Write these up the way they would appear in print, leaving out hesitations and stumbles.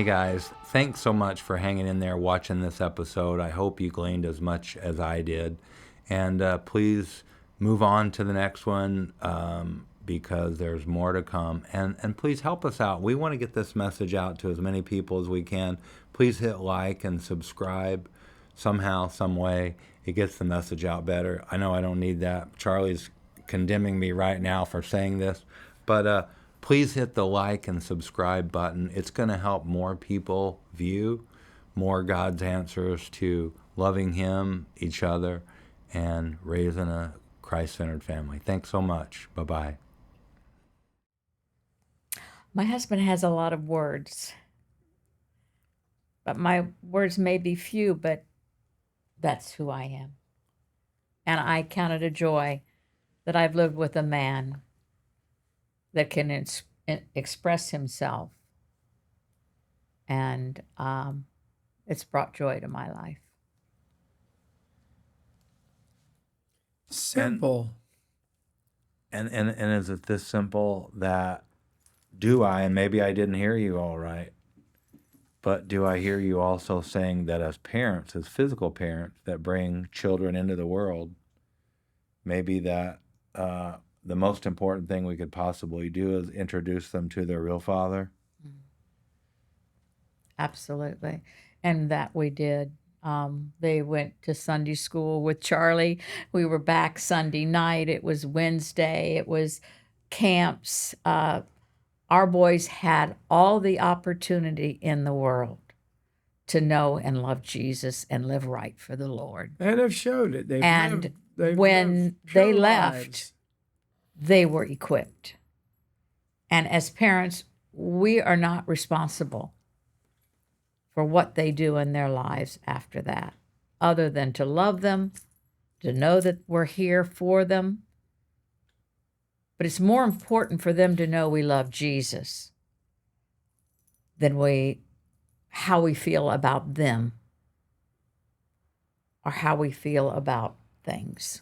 Hey guys, thanks so much for hanging in there watching this episode. I hope you gleaned as much as I did. And please move on to the next one because there's more to come. And please help us out. We want to get this message out to as many people as we can. Please hit like and subscribe somehow, some way. It gets the message out better. I know I don't need that. Charlie's condemning me right now for saying this. But please hit the like and subscribe button. It's going to help more people view more God's answers to loving Him, each other, and raising a Christ-centered family. Thanks so much. Bye-bye. My husband has a lot of words, but my words may be few, but that's who I am. And I count it a joy that I've lived with a man that can express himself. And it's brought joy to my life. Simple. And is it this simple that and maybe I didn't hear you all right, but do I hear you also saying that as parents, as physical parents that bring children into the world, maybe that the most important thing we could possibly do is introduce them to their real father? Absolutely. And that we did. They went to Sunday school with Charlie. We were back Sunday night. It was Wednesday. It was camps. Our boys had all the opportunity in the world to know and love Jesus and live right for the Lord. And have showed it. When they left, they were equipped. And as parents, we are not responsible for what they do in their lives after that, other than to love them, to know that we're here for them. But it's more important for them to know we love Jesus than how we feel about them or how we feel about things.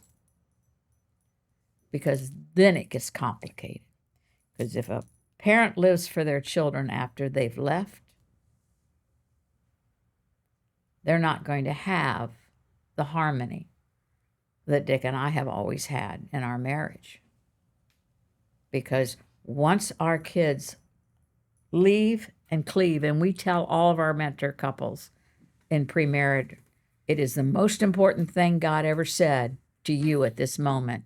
Because then it gets complicated. Because if a parent lives for their children after they've left, they're not going to have the harmony that Dick and I have always had in our marriage. Because once our kids leave and cleave, and we tell all of our mentor couples in pre-marriage, it is the most important thing God ever said to you at this moment.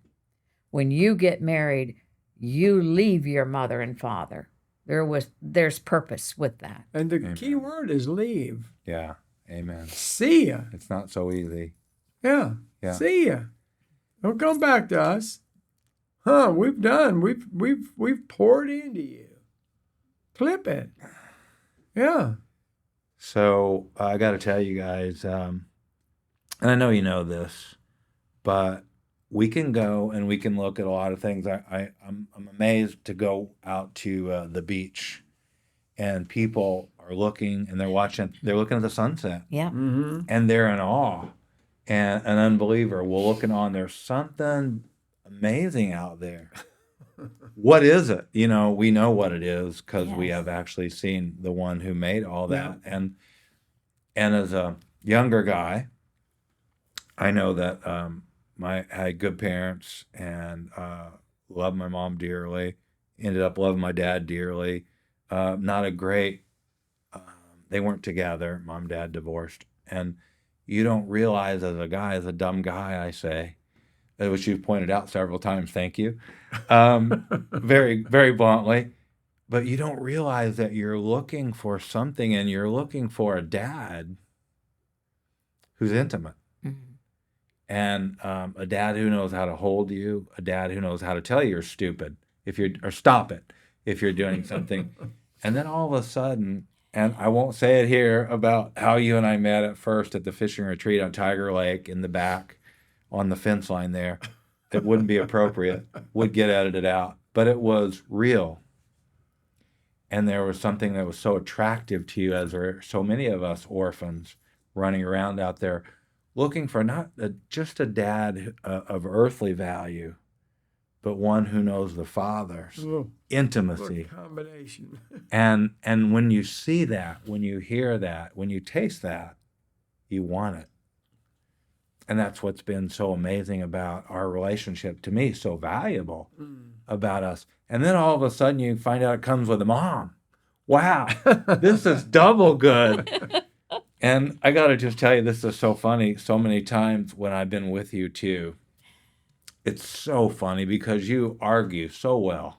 When you get married, you leave your mother and father. There's purpose with that. And the key word is leave. Yeah. Amen. See ya. It's not so easy. Yeah. See ya. Don't come back to us. We've done. We've poured into you. Clip it. Yeah. So I got to tell you guys, and I know you know this, but we can go and we can look at a lot of things. I'm amazed to go out to the beach, and people are looking and they're looking at the sunset. Yeah. Mm-hmm. And they're in awe. And an unbeliever will looking on, there's something amazing out there. What is it? We know what it is because we have actually seen the one who made all that. Yeah. And as a younger guy, I know that I had good parents and loved my mom dearly, ended up loving my dad dearly. Not a great, they weren't together. Mom and dad divorced. And you don't realize as a dumb guy, I say, which you've pointed out several times, thank you, very, very bluntly, but you don't realize that you're looking for something and you're looking for a dad who's intimate. Mm-hmm. And a dad who knows how to hold you, a dad who knows how to tell you you're stupid or stop it if you're doing something. And then all of a sudden, and I won't say it here about how you and I met at first at the fishing retreat on Tiger Lake in the back on the fence line there. It wouldn't be appropriate, would get edited out, but it was real. And there was something that was so attractive to you, as there are so many of us orphans running around out there looking for not just a dad of earthly value, but one who knows the Father's intimacy. Combination. And when you see that, when you hear that, when you taste that, you want it. And that's what's been so amazing about our relationship, to me, so valuable about us. And then all of a sudden you find out it comes with a mom. Wow, this is double good. And I got to just tell you, this is so funny. So many times when I've been with you too, it's so funny because you argue so well.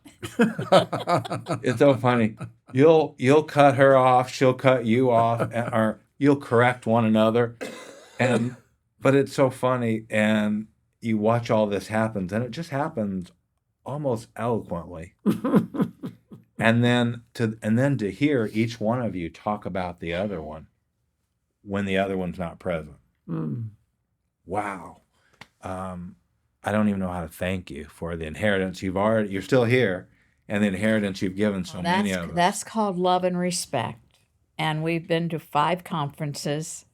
It's so funny. You'll cut her off, she'll cut you off, or you'll correct one another. But it's so funny, and you watch all this happen, and it just happens almost eloquently. And then to hear each one of you talk about the other one when the other one's not present. Wow. I don't even know how to thank you for the inheritance you're still here, and the inheritance you've given so many of us. That's called love and respect. And we've been to 5 conferences,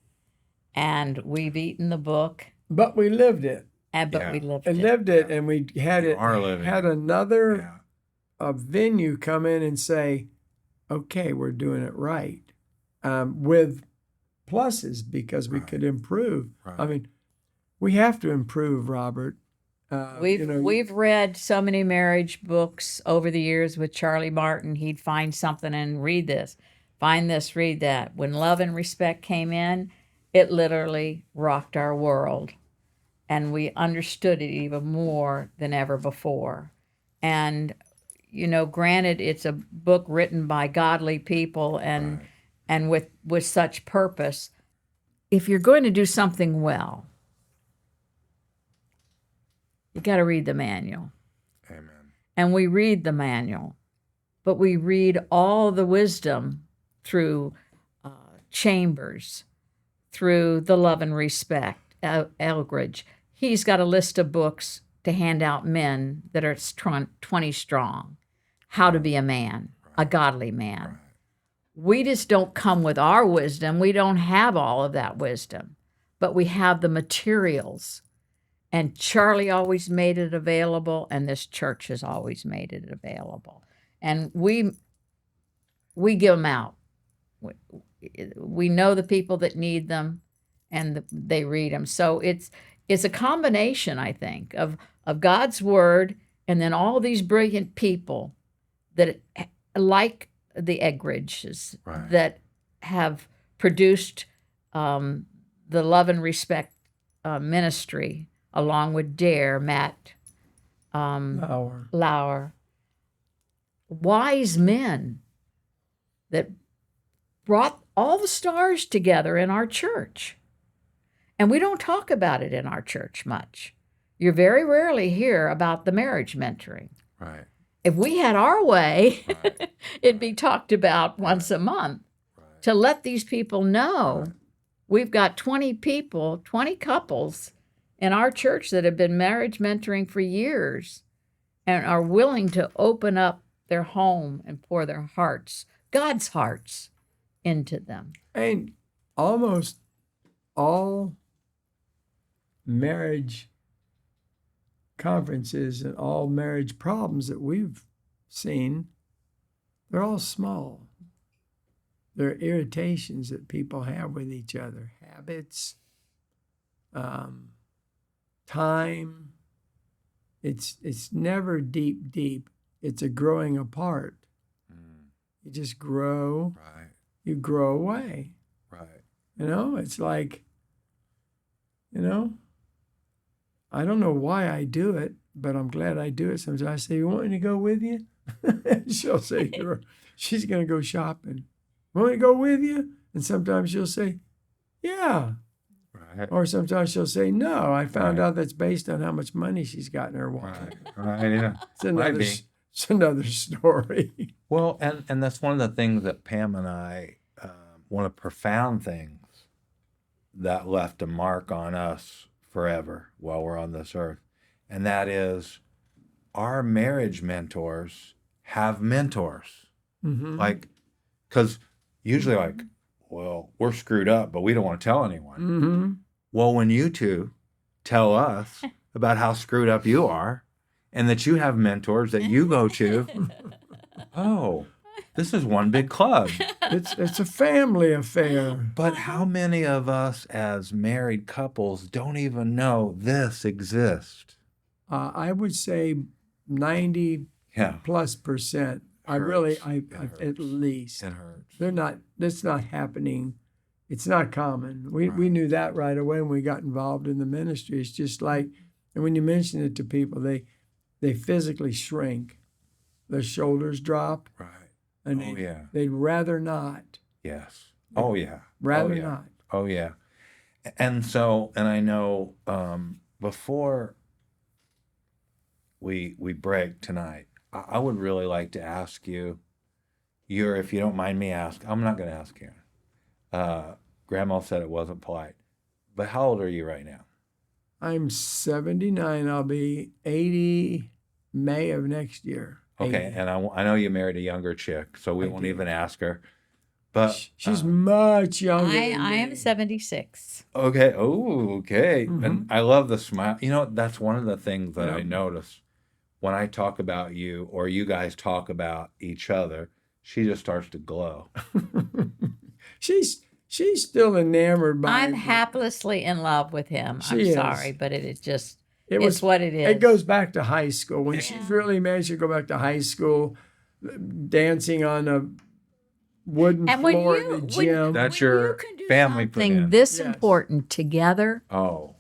and we've eaten the book. But we lived it. We lived and it. Lived it, and we had You it. are living. Had another a venue come in and say, "Okay, we're doing it right," with pluses because we could improve. Right. I mean, we have to improve, Robert. We've read so many marriage books over the years with Charlie Martin. He'd find something and read this, find this, read that. When love and respect came in, it literally rocked our world, and we understood it even more than ever before. And granted, it's a book written by godly people and with such purpose. If you're going to do something well, you got to read the manual. Amen. And we read the manual, but we read all the wisdom through Chambers, through the Love and Respect, Elgridge. He's got a list of books to hand out men that are 20 strong. How to be a man, a godly man. We just don't come with our wisdom. We don't have all of that wisdom, but we have the materials. And Charlie always made it available, and this church has always made it available. And we give them out. We know the people that need them, and they read them. So it's a combination, I think, of God's word and then all these brilliant people that, like the Eggridges, that have produced the Love and Respect ministry, along with Matt Lauer. Wise men that brought all the stars together in our church. And we don't talk about it in our church much. You very rarely hear about the marriage mentoring. Right. If we had our way, it'd be talked about once a month to let these people know we've got 20 people, 20 couples in our church that have been marriage mentoring for years and are willing to open up their home and pour their hearts, God's hearts, into them. And almost all marriage conferences and all marriage problems that we've seen, they're all small. They're irritations that people have with each other, habits, time. It's never deep. It's a growing apart. You just grow. Right. You grow away. Right. It's like, I don't know why I do it, but I'm glad I do it. Sometimes I say, "You want me to go with you?" She'll say, she's going to go shopping. "Want me to go with you?" And sometimes she'll say, "Yeah." Right. Or sometimes she'll say, "No, I found out that's based on how much money she's got in her wallet." Right, yeah. It's another story. Well, and that's one of the things that Pam and I, one of the profound things that left a mark on us forever while we're on this earth, and that is our marriage mentors have mentors. Like, because usually well, we're screwed up, but we don't want to tell anyone. Well, when you two tell us about how screwed up you are, and that you have mentors that you go to. Oh, this is one big club. It's a family affair. But how many of us as married couples don't even know this exists? I would say 90 Yeah. plus percent. Hurts. At least. It hurts. That's not happening. It's not common. We knew that right away when we got involved in the ministry. It's just like, and when you mention it to people, they physically shrink. Their shoulders drop. Right. And they'd rather not. Yes. Oh, yeah. Rather oh, yeah. not. Oh, yeah. And so, and I know before we break tonight, I would really like to ask you, if you don't mind me asking, I'm not going to ask Karen. Grandma said it wasn't polite. But how old are you right now? I'm 79. I'll be 80 May of next year. Okay, 80. and I know you married a younger chick, so we won't even ask her. But she's much younger. I am 76. Okay. Oh, okay. Mhm. And I love the smile. You know, that's one of the things that I notice when I talk about you or you guys talk about each other. She just starts to glow. She's still enamored by I'm him. haplessly in love with him. She I'm is. sorry, but it's was what it is. It goes back to high school. When Yeah. she's really married, she'll go back to high school, dancing on a wooden And when floor you- in the gym. That's When your you can do family put something in. this Yes. important together. Oh,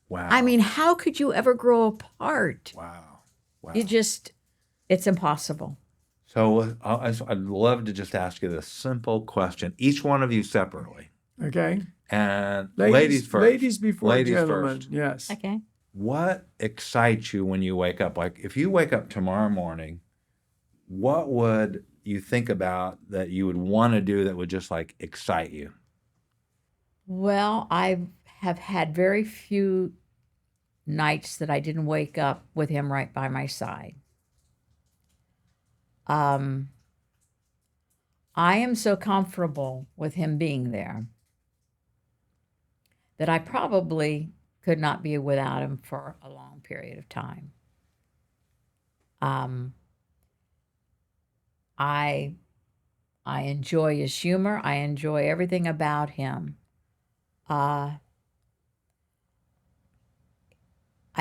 wow. I mean, how could you ever grow apart? wow. Wow. It's impossible. So I'd love to just ask you this simple question, each one of you separately. Okay. And Ladies ladies first. Ladies before Ladies gentlemen. first. Yes. Okay. What excites you when you wake up? Like, if you wake up tomorrow morning, what would you think about that you would want to do that would just like excite you? Well, I have had very few nights that I didn't wake up with him right by my side. I am so comfortable with him being there that I probably could not be without him for a long period of time. I enjoy his humor. I enjoy everything about him. I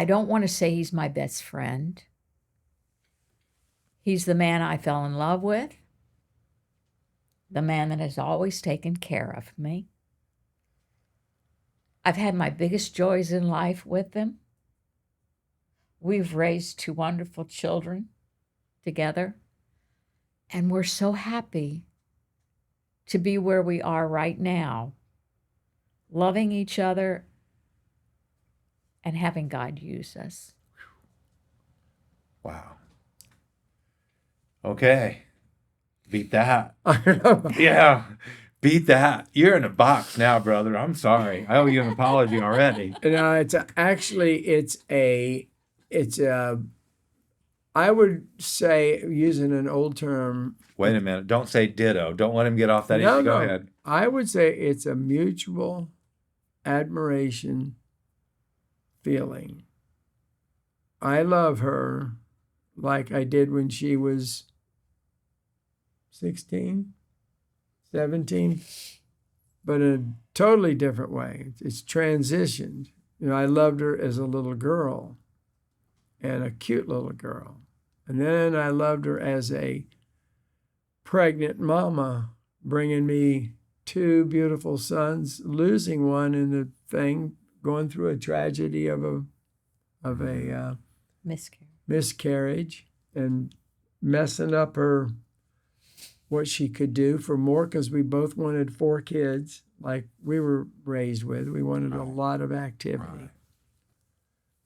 don't want to say he's my best friend. He's the man I fell in love with, the man that has always taken care of me. I've had my biggest joys in life with him. We've raised 2 wonderful children together, and we're so happy to be where we are right now, loving each other and having God use us. Wow. Okay. Beat that. I know. Yeah. Beat that. You're in a box now, brother. I'm sorry. I owe you an apology already. No, I would say, using an old term. Wait a minute. Don't say ditto. Don't let him get off that No, easy. Go no. ahead. I would say it's a mutual admiration feeling. I love her like I did when she was 16, 17, but in a totally different way. It's transitioned. You know, I loved her as a little girl, and a cute little girl. And then I loved her as a pregnant mama, bringing me 2 beautiful sons, losing one in the thing, going through a tragedy of a miscarriage, and messing up what she could do for more, because we both wanted 4 kids like we were raised with. We wanted a lot of activity. Right.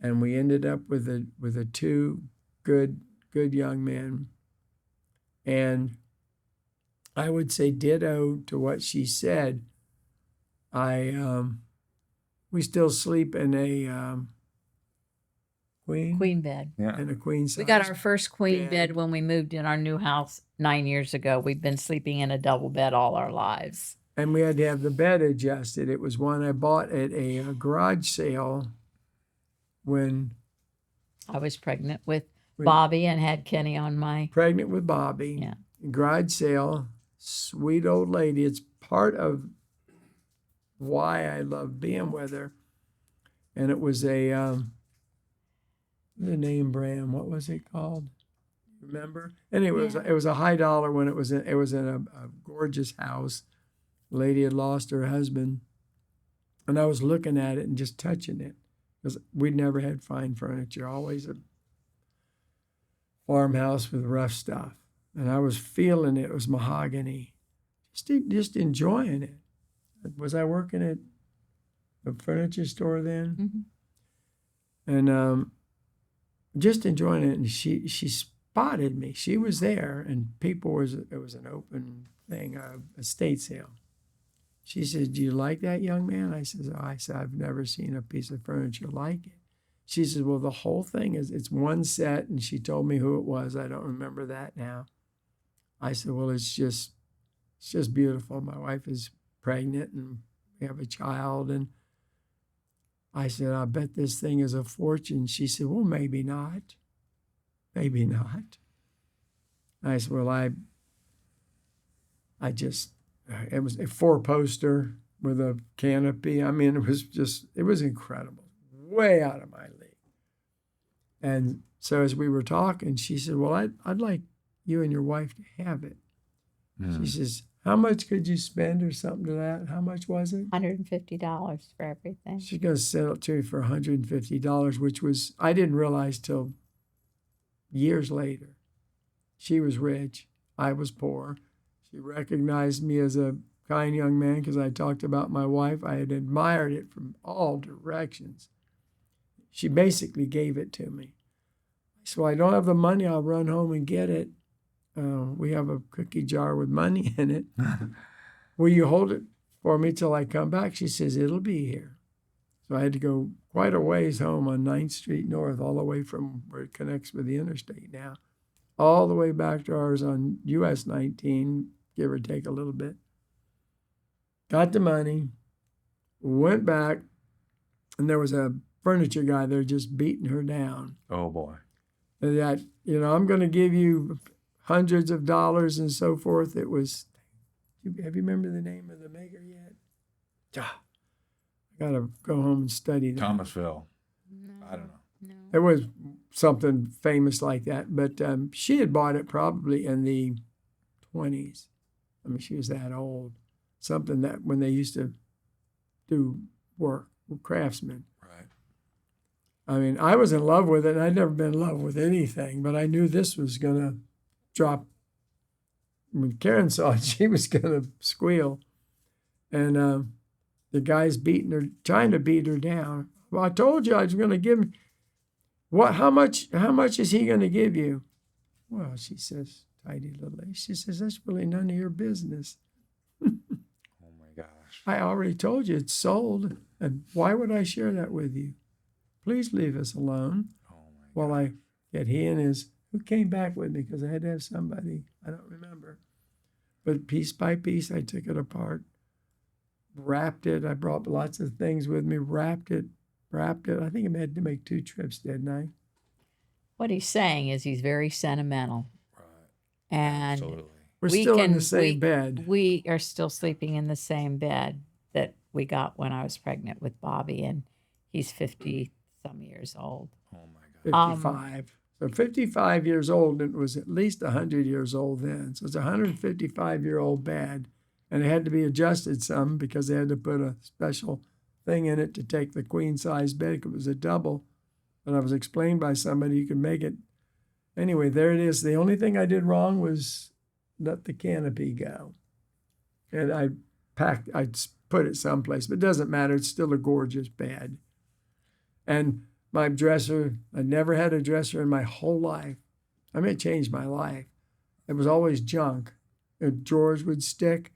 And we ended up with a 2 good young men. And I would say ditto to what she said. We still sleep in a Queen bed. Yeah. in a queen size. We got our first queen bed. bed when we moved in our new house 9 years ago. We've been sleeping in a double bed all our lives. And we had to have the bed adjusted. It was one I bought at a garage sale when I was pregnant with Bobby and had Kenny on my. Pregnant with Bobby. Yeah. Garage sale. Sweet old lady. It's part of why I love being with her. And it was the name brand. What was it called? Remember? Anyway, it was a high dollar when it was in a gorgeous house. Lady had lost her husband, and I was looking at it and just touching it because we'd never had fine furniture. Always a farmhouse with rough stuff, and I was feeling it. It was mahogany, just enjoying it. Was I working at a furniture store then? Mm-hmm. And just enjoying it. And she spotted me. She was there, and it was an open thing, a estate sale. She said, "Do you like that, young man?" I said, "I've never seen a piece of furniture like it." She said, "Well, the whole thing it's one set," and she told me who it was. I don't remember that now. I said, "Well, it's just beautiful. My wife is pregnant, and we have a child." And I said, "I bet this thing is a fortune." She said, "Well, maybe not. Maybe not." I said, "Well, it was a 4-poster with a canopy. I mean, it was incredible, way out of my league." And so as we were talking, she said, "Well, I'd like you and your wife to have it." She says, "How much could you spend," or something to that? How much was it? $150 for everything. She's going to sell it to me for $150, which was, I didn't realize till years later. She was rich. I was poor. She recognized me as a kind young man because I talked about my wife. I had admired it from all directions. She basically gave it to me. So I don't have the money. I'll run home and get it. We have a cookie jar with money in it. Will you hold it for me till I come back? She says, "It'll be here." So I had to go quite a ways home on 9th Street North, all the way from where it connects with the interstate now, all the way back to ours on US 19, give or take a little bit. Got the money, went back, and there was a furniture guy there just beating her down. Oh, boy. And that, "I'm going to give you hundreds of dollars," and so forth. It was, have you remember the name of the maker yet? I got to go home and study that. Thomasville. No, I don't know. No. It was something famous like that, but she had bought it probably in the 20s. I mean, she was that old. Something that when they used to do work, craftsmen. Right. I mean, I was in love with it, and I'd never been in love with anything, but I knew this was going to drop. When Karen saw it, she was going to squeal. And the guy's beating her, trying to beat her down. "Well, I told you I was going to give him. What? How much is he going to give you?" "Well," she says, tidy little lady. She says, "That's really none of your business." Oh, my gosh. "I already told you it's sold. And why would I share that with you? Please leave us alone." Oh, my God. While I get who came back with me because I had to have somebody. I don't remember. But piece by piece, I took it apart, wrapped it. I brought lots of things with me, wrapped it. I think I had to make 2 trips, didn't I? What he's saying is he's very sentimental. Right. And Absolutely. We're still in the same bed. We are still sleeping in the same bed that we got when I was pregnant with Bobby, and he's 50-some years old. Oh, my God. 55. So 55 years old, and it was at least 100 years old then. So it's a 155-year-old bed, and it had to be adjusted some because they had to put a special thing in it to take the queen-size bed. It was a double, but I was explained by somebody you could make it. Anyway, there it is. The only thing I did wrong was let the canopy go. And I put it someplace, but it doesn't matter. It's still a gorgeous bed. And my dresser, I never had a dresser in my whole life. I mean, it changed my life. It was always junk. The drawers would stick.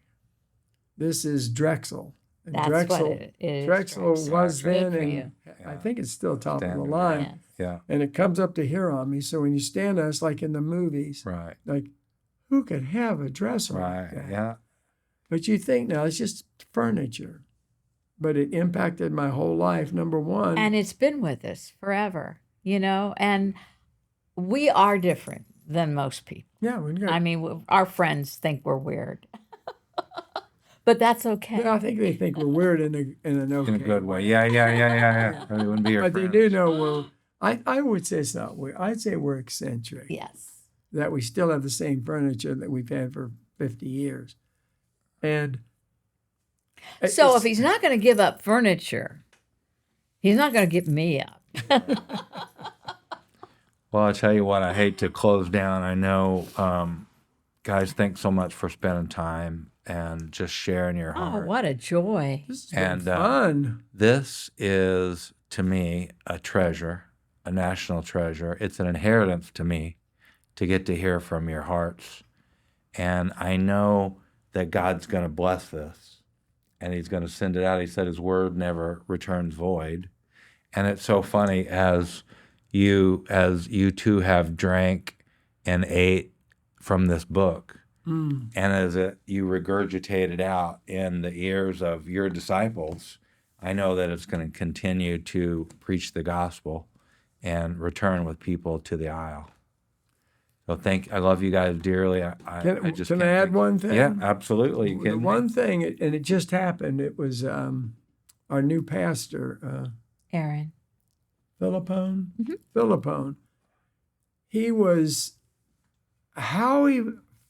This is Drexel. And That's Drexel, what it is. Drexel was Good then, for and you. I think it's still top of the Standard. line. Yes. Yeah. And it comes up to here on me. So when you stand on it, it's like in the movies. Right. Like, who could have a dresser Right. like that? Yeah. But you think now it's just furniture. But it impacted my whole life, number one. And it's been with us forever, and we are different than most people. Yeah, we got. I mean, our friends think we're weird, but that's okay. I think they think we're weird in an okay In a good way. Yeah. Or they wouldn't be your But they friends. do know we're. I would say it's not weird. I'd say we're eccentric. Yes. That we still have the same furniture that we've had for 50 years, and So it's- if he's not going to give up furniture, he's not going to give me up. Well, I'll tell you what, I hate to close down. I know, guys, thanks so much for spending time and just sharing your Oh, heart. what a joy. this has been And, fun. This is, to me, a treasure, a national treasure. It's an inheritance to me to get to hear from your hearts. And I know that God's going to bless this and he's going to send it out. He said his word never returns void. And it's so funny as you two have drank and ate from this book, and as you regurgitate it out in the ears of your disciples, I know that it's going to continue to preach the gospel and return with people to the aisle. So I love you guys dearly. I just Can I can't add think- one thing? Yeah, absolutely. You The can. one thing, and it just happened. It was our new pastor, Aaron. Philippone. Philippone. He was, how he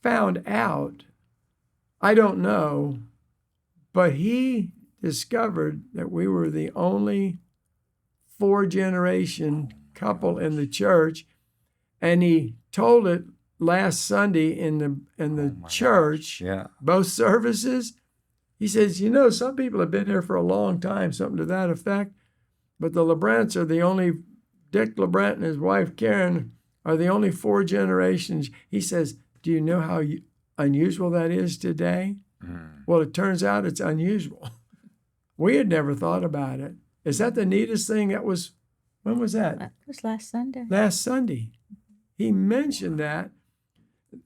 found out, I don't know, but he discovered that we were the only 4-generation couple in the church, and he told it last Sunday in the church, Yeah. both services. He says, some people have been here for a long time, something to that effect. But the LaBrants are the only, Dick LaBrant and his wife Karen are the only 4 generations. He says, do you know how unusual that is today? Well, it turns out it's unusual. We had never thought about it. Is that the neatest thing? When was that? That was last Sunday. Last Sunday. He mentioned that.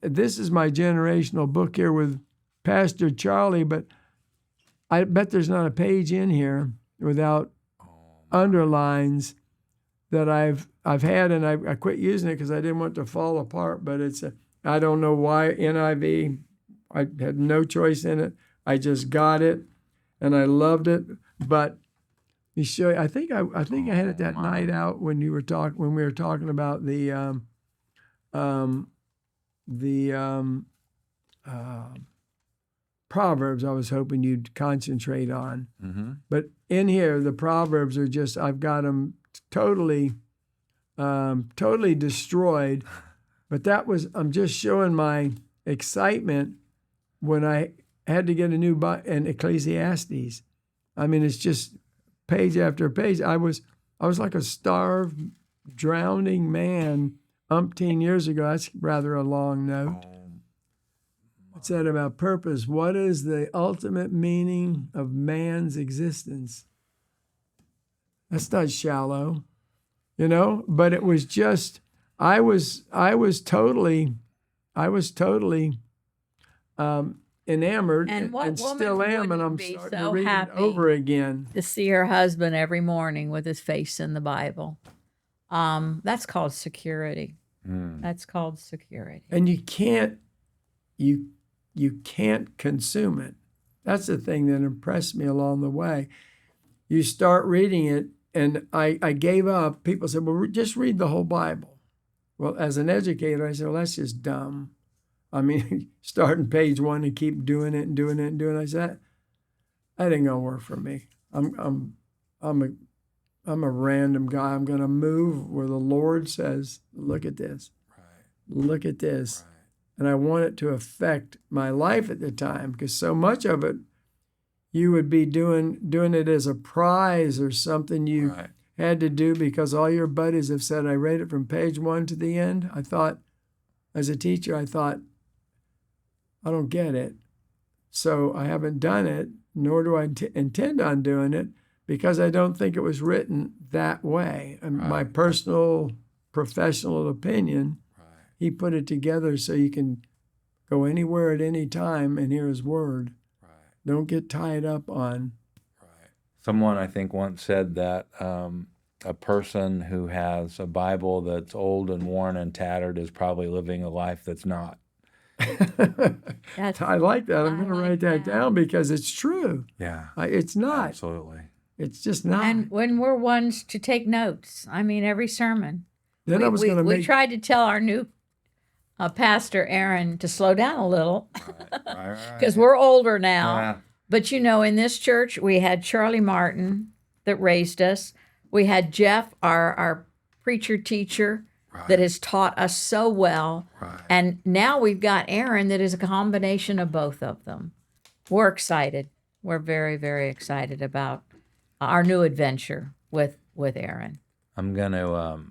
This is my generational book here with Pastor Charlie, but I bet there's not a page in here without underlines that I've had, and I quit using it because I didn't want it to fall apart. But I don't know why NIV. I had no choice in it. I just got it, and I loved it. But you show. I think I had it that night out when we were talking about the Proverbs. I was hoping you'd concentrate on. Mm-hmm. But in here, the Proverbs are just, I've got them totally destroyed. But I'm just showing my excitement when I had to get a new in Ecclesiastes. I mean, it's just page after page. I was like a starved, drowning man umpteen years ago. That's rather a long note. What's that about purpose? What is the ultimate meaning of man's existence? That's not shallow, but it was just, I was totally enamored And what and woman still am, and wouldn't I'm be starting so to read happy? it over again. To see her husband every morning with his face in the Bible. That's called security. That's called security. And you can't consume it. That's the thing that impressed me along the way. You start reading it, and I gave up. People said, well, just read the whole Bible. Well, as an educator, I said, well, that's just dumb. I mean, starting page 1 and keep doing it and doing it and doing it. I said, that ain't gonna work for me. I'm a random guy. I'm gonna move where the Lord says, look at this. Right. Look at this. Right. And I want it to affect my life at the time, because so much of it, you would be doing it as a prize or something you had to do because all your buddies have said, I read it from page 1 to the end. I thought, as a teacher, I don't get it. So I haven't done it, nor do I intend on doing it, because I don't think it was written that way. And my personal, professional opinion, he put it together so you can go anywhere at any time and hear his word. Right. Don't get tied up on. Right. Someone I think once said that a person who has a Bible that's old and worn and tattered is probably living a life that's not. That's, I like that. I'm I going to like write that that. down because it's true. Yeah, It's not. absolutely. It's just not. and when we're ones to take notes, I mean, every sermon. Then I was going to We make. tried to tell our new pastor, Aaron, to slow down a little Right. because we're older now. Yeah. But in this church, we had Charlie Martin that raised us. We had Jeff, our preacher teacher, that has taught us so well. Right. And now we've got Aaron that is a combination of both of them. We're excited. We're very, very excited about our new adventure with Aaron. I'm going to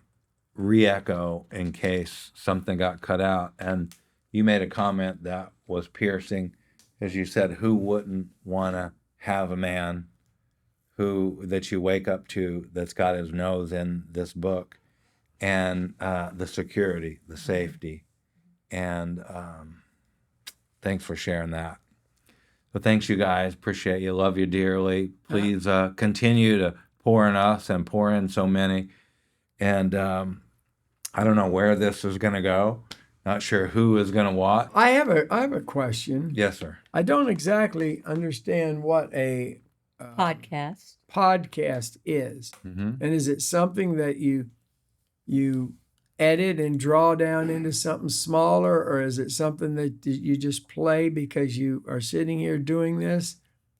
re-echo in case something got cut out. And you made a comment that was piercing, as you said, who wouldn't want to have a man that you wake up to that's got his nose in this book, and the security, the safety. And thanks for sharing that. So thanks, you guys. Appreciate you. Love you dearly. Please continue to pour in us and pour in so many. And I don't know where this is going to go. Not sure who is going to watch. I have a question. Yes, sir. I don't exactly understand what a podcast is. Mm-hmm. And is it something that you edit and draw down into something smaller, or is it something that you just play because you are sitting here doing this?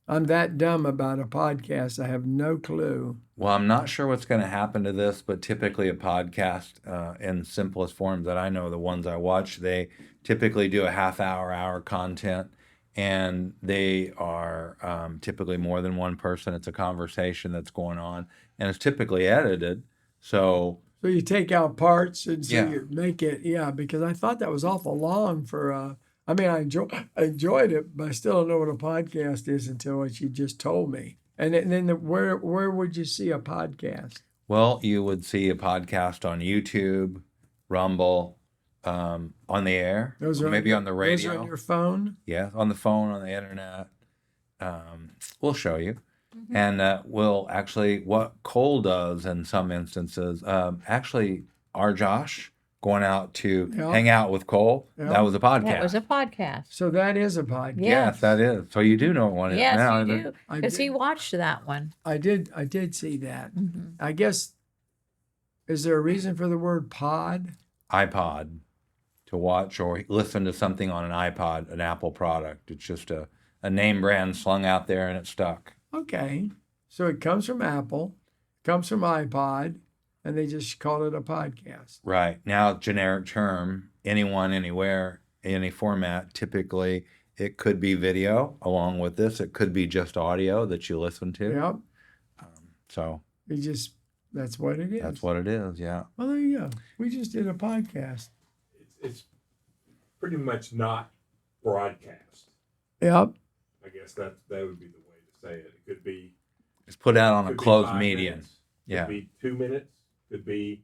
I'm that dumb about a podcast. I have no clue. Well, I'm not sure what's going to happen to this, but typically a podcast, in simplest forms that I know, the ones I watch, they typically do a hour content, and they are typically more than one person. It's a conversation that's going on, and it's typically edited. So you take out parts and so Yeah. you make it, because I thought that was awful long for, I mean, I enjoyed it, but I still don't know what a podcast is until what you just told me. And then where would you see a podcast? Well, you would see a podcast on YouTube, Rumble, on the air, or maybe on the radio. Those are on your phone? Yeah, on the phone, on the internet. We'll show you. And we'll actually, what Cole does in some instances, actually, our Josh going out to hang out with Cole, that was a podcast. That was a podcast. So that is a podcast. Yes, that is. So you do know what one is Yes, now. you do. I Because he did. watched that one. I did see that. I guess, is there a reason for the word pod? iPod, to watch or listen to something on an iPod, an Apple product. It's just a name brand slung out there and it's stuck. Okay. So it comes from Apple, comes from iPod, and they just call it a podcast. Right. Now, generic term, anyone, anywhere, any format, typically it could be video along with this. It could be just audio that you listen to. Yep. So That's what it is. that's what it is, yeah. Well, there you go. We just did a podcast. It's pretty much not broadcast. Yep. I guess that would be the way to say it. It could be It's put out on a could be closed 5 medium. minutes, Yeah. Could be 2 minutes. Could be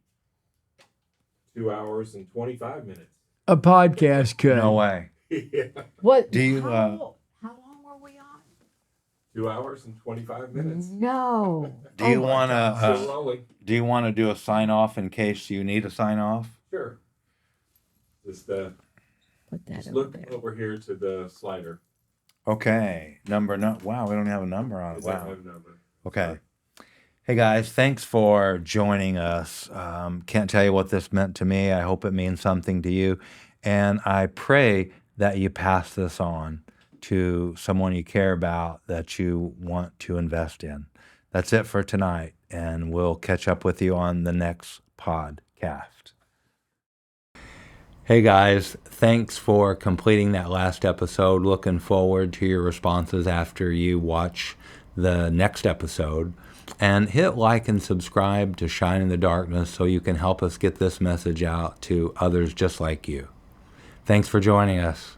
2 hours and 25 minutes. A podcast could. No way. Yeah. What? Do you, How long were we on? 2 hours and 25 minutes. No. Do you my want Still to rolling. do you want to do a sign off in case you need a sign off? Sure. Just Put that just over look there. over here to the slider. Okay. Wow, we don't have a number on it. Does that Wow. have a number? Okay. Hey guys, thanks for joining us. Can't tell you what this meant to me. I hope it means something to you. And I pray that you pass this on to someone you care about that you want to invest in. That's it for tonight. And we'll catch up with you on the next podcast. Hey guys, thanks for completing that last episode. Looking forward to your responses after you watch the next episode. And hit like and subscribe to Shine in the Darkness so you can help us get this message out to others just like you. Thanks for joining us.